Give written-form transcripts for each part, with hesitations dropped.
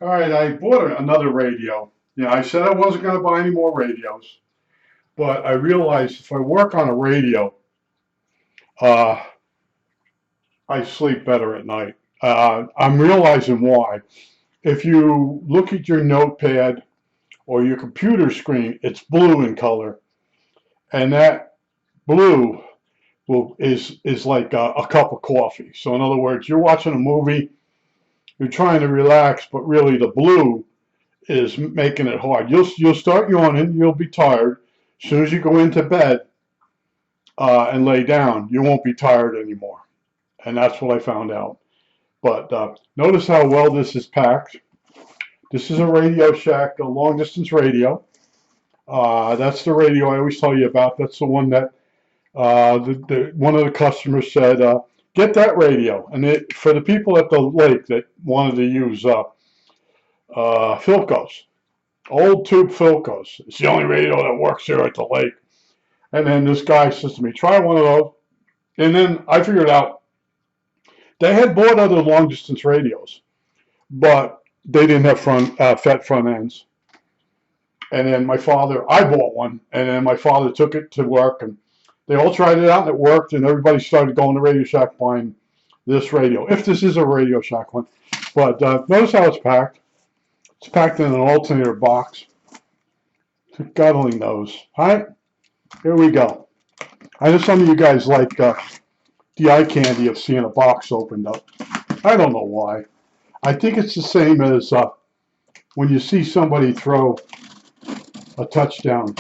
All right, I bought another radio. I said I wasn't going to buy any more radios, but I realized if I work on a radio, uh, I sleep better at night. I'm realizing why. If you look at your notepad or your computer screen, it's blue in color, and that blue is like a cup of coffee. So in other words, you're watching a movie, you're trying to relax, but really the blue is making it hard. You'll start yawning. You'll be tired. As soon as you go into bed and lay down, you won't be tired anymore. And that's what I found out. But notice how well this is packed. This is a Radio Shack, a long distance radio. That's the radio I always tell you about. That's the one that one of the customers said, get that radio. And for the people at the lake that wanted to use Philcos, old tube Philcos. It's the only radio that works here at the lake. And then this guy says to me, try one of those. And then I figured out they had bought other long distance radios, but they didn't have FET front ends. And then I bought one, and then my father took it to work, and they all tried it out, and it worked, and everybody started going to Radio Shack buying this radio, if this is a Radio Shack one. But notice how it's packed. It's packed in an alternator box. God only knows. All right, here we go. I know some of you guys like the eye candy of seeing a box opened up. I don't know why. I think it's the same as when you see somebody throw a touchdown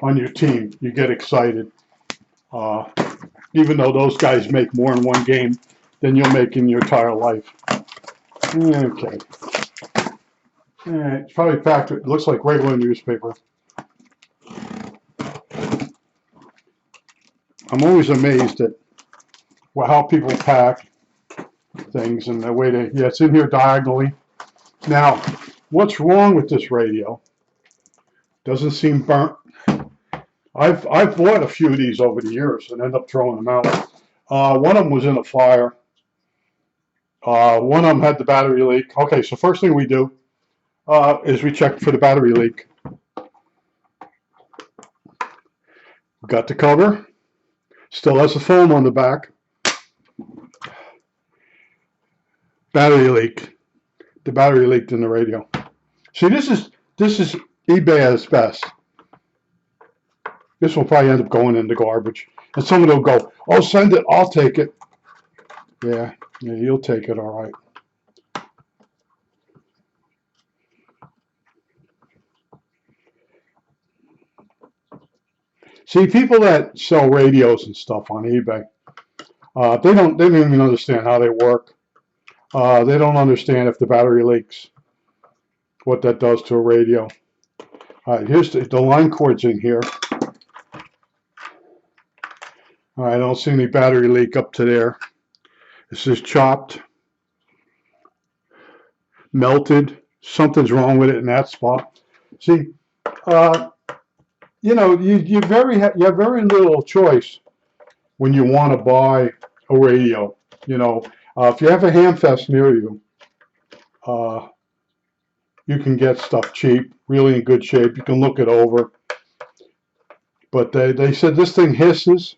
on your team. You get excited. Even though those guys make more in one game than you'll make in your entire life. Okay. It's probably packed. It looks like regular newspaper. I'm always amazed at how people pack things and the way they, it's in here diagonally. Now, what's wrong with this radio? Doesn't seem burnt. I've bought a few of these over the years and end up throwing them out. One of them was in a fire. One of them had the battery leak. Okay, so first thing we do is we check for the battery leak. We got the cover. Still has the foam on the back. Battery leak. The battery leaked in the radio. See, this is eBay at its best. This will probably end up going in the garbage. And somebody will go, oh, send it, I'll take it. Yeah, you'll take it, all right. See, people that sell radios and stuff on eBay, they don't even understand how they work. They don't understand if the battery leaks, what that does to a radio. All right, here's the line cord's in here. All right, I don't see any battery leak up to there. This is chopped, melted. Something's wrong with it in that spot. See, you know, you have very little choice when you want to buy a radio. You know, if you have a Hamfest near you, you can get stuff cheap, really in good shape. You can look it over. But they said this thing hisses,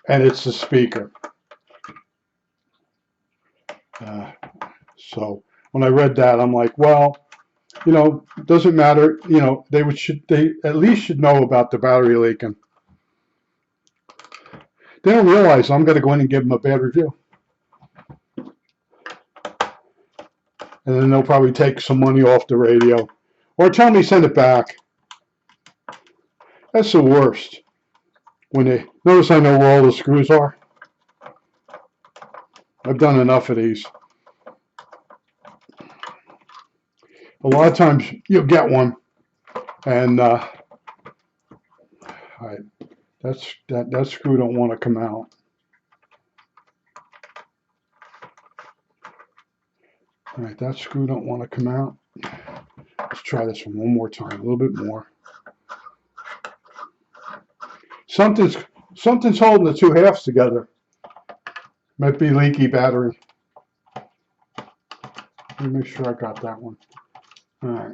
and it's the speaker. So when I read that, I'm like, well, you know, it doesn't matter. You know, they at least should know about the battery leaking. They don't realize I'm going to go in and give them a bad review. And then they'll probably take some money off the radio. Or tell me send it back. That's the worst. When they notice I know where all the screws are. I've done enough of these. A lot of times you'll get one, and all right, that screw don't want to come out. All right, that screw don't want to come out. Let's try this one more time, a little bit more. Something's holding the two halves together. Might be leaky battery. Let me make sure I got that one. All right,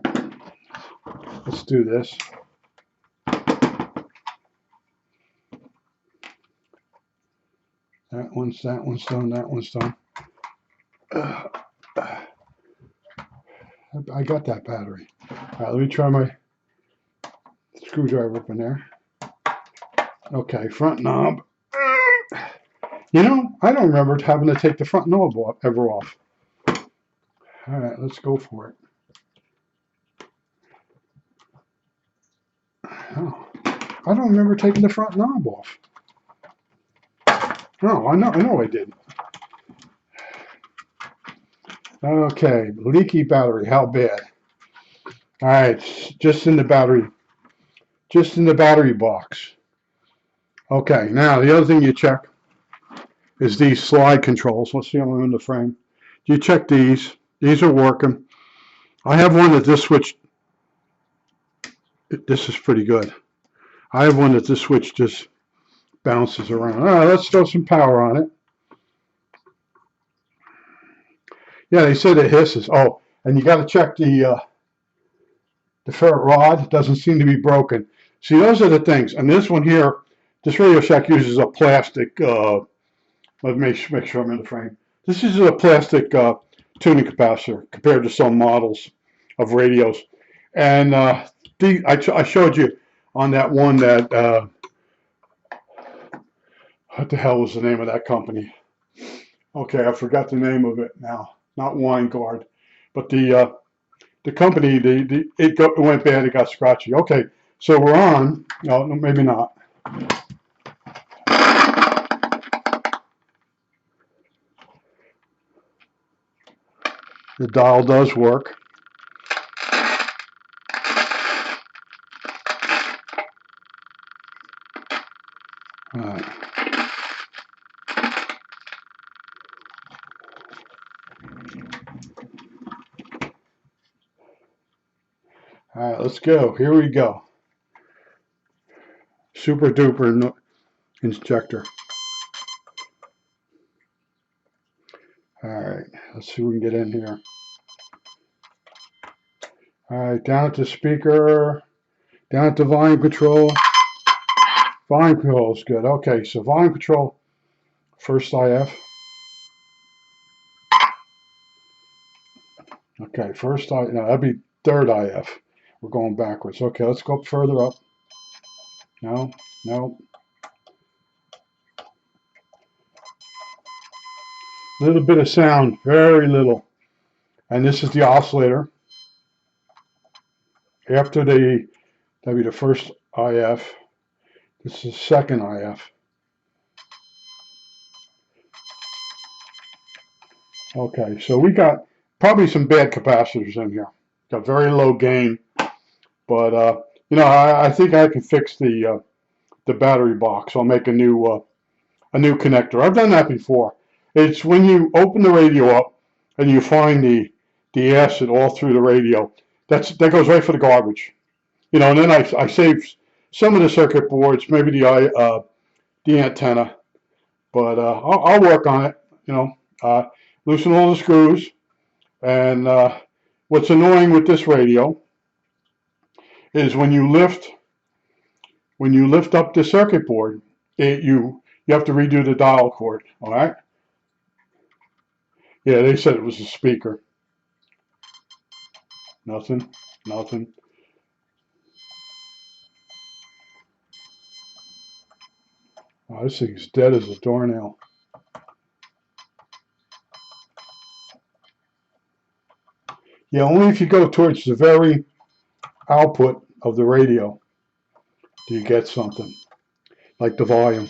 let's do this. That one's done. That one's done. I got that battery. All right, let me try my screwdriver up in there. Okay, front knob. You know, I don't remember having to take the front knob ever off. All right, let's go for it. Oh, I don't remember taking the front knob off. No, I know I didn't. Okay, leaky battery, how bad? All right, just in the battery box. Okay, now the other thing you check is these slide controls. Let's see how I'm in the frame. You check these. These are working. I have one that this switch, this is pretty good. I have one that this switch just bounces around. All right, let's throw some power on it. Yeah, they said it hisses. Oh, and you got to check the ferrite rod. Doesn't seem to be broken. See, those are the things. And this one here, this Radio Shack uses a plastic. Let me make sure I'm in the frame. This is a plastic tuning capacitor compared to some models of radios. And I showed you on that one that what the hell was the name of that company? Okay, I forgot the name of it now. Not Winegard, but the company. It went bad. It got scratchy. Okay, so we're on. No, maybe not. The dial does work. All right. All right, let's go. Here we go. Super duper injector. All right, let's see if we can get in here. All right, down at the speaker, down at the volume control. Volume control is good. Okay, so volume control, first IF. Okay, first IF, no, that'd be third IF. We're going backwards. Okay, let's go further up. No. Little bit of sound, very little. And this is the oscillator. After that'd be the first IF. This is the second IF. Okay, so we got probably some bad capacitors in here. Got very low gain, but you know, I think I can fix the battery box. I'll make a new connector. I've done that before. It's when you open the radio up and you find the acid all through the radio. That goes right for the garbage. You know, and then I save some of the circuit boards, maybe the antenna, but I'll work on it. You know, loosen all the screws. And what's annoying with this radio is when you lift up the circuit board, you have to redo the dial cord. All right. Yeah, they said it was a speaker. Nothing. Oh, this thing's dead as a doornail. Yeah, only if you go towards the very output of the radio do you get something, like the volume.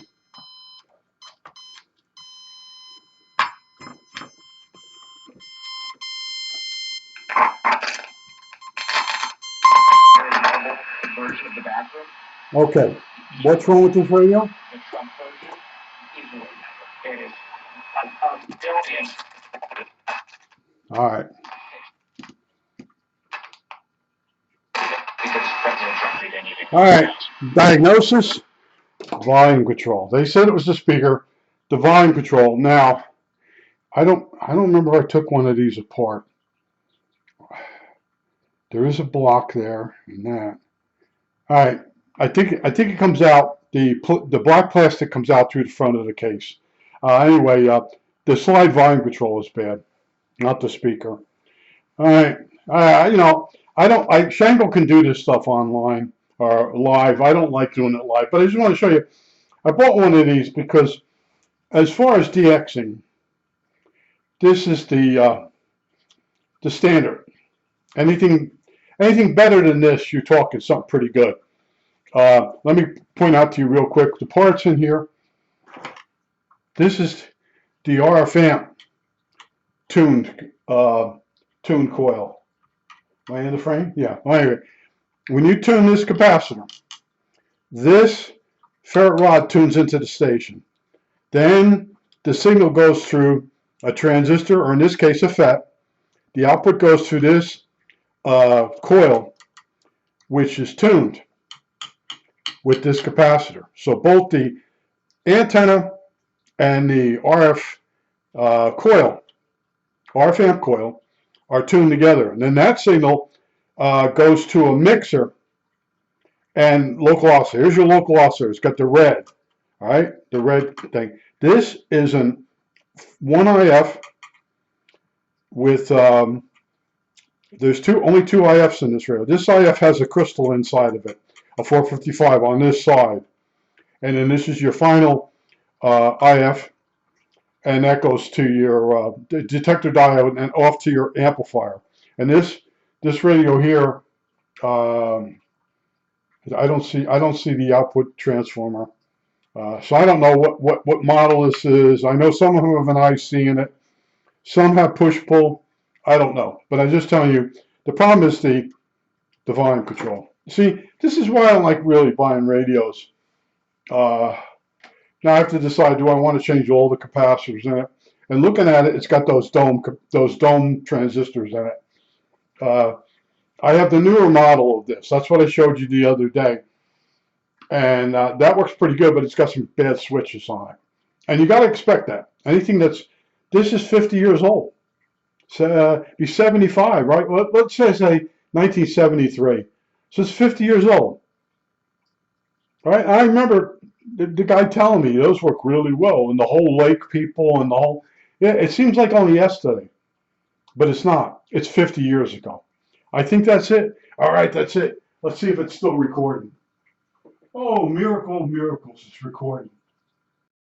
Version of the bathroom. Okay, what's wrong with this radio? The Trump version, easily. It is built-in. All right. All right, diagnosis, volume control. They said it was the speaker, the volume control. Now, I don't remember if I took one of these apart. There is a block there and that. All right. I think it comes out. The black plastic comes out through the front of the case. Anyway, the slide volume control is bad, not the speaker. All right. You know, I don't. Shango can do this stuff online or live. I don't like doing it live, but I just want to show you. I bought one of these because, as far as DXing, this is the standard. Anything anything better than this, you're talking something pretty good. Let me point out to you real quick the parts in here. This is the RF amp tuned tuned coil. Am I in the frame? Yeah. Well, anyway, when you tune this capacitor, this ferrite rod tunes into the station. Then the signal goes through a transistor, or in this case a FET. The output goes through this coil, which is tuned with this capacitor. So both the antenna and the RF amp coil, are tuned together. And then that signal goes to a mixer and local oscillator. Here's your local oscillator. It's got the red, all right, the red thing. This is an 1IF with, there's only two IFs in this radio. This IF has a crystal inside of it, a 455 on this side. And then this is your final IF, and that goes to your detector diode and off to your amplifier. And this radio here, I don't see the output transformer. So I don't know what model this is. I know some of them have an IC in it. Some have push-pull. I don't know. But I'm just telling you, the problem is the volume control. See, this is why I don't like really buying radios. Now I have to decide, do I want to change all the capacitors in it? And looking at it, it's got those dome transistors in it. I have the newer model of this. That's what I showed you the other day. And that works pretty good, but it's got some bad switches on it. And you got to expect that. Anything this is 50 years old. So, be 75, right? Well, let's say 1973. So it's 50 years old. Right? I remember the guy telling me those work really well, and the whole lake people and the whole, yeah, it seems like only yesterday, but it's not. It's 50 years ago. I think that's it. All right, that's it. Let's see if it's still recording. Oh, miracle of miracles, it's recording.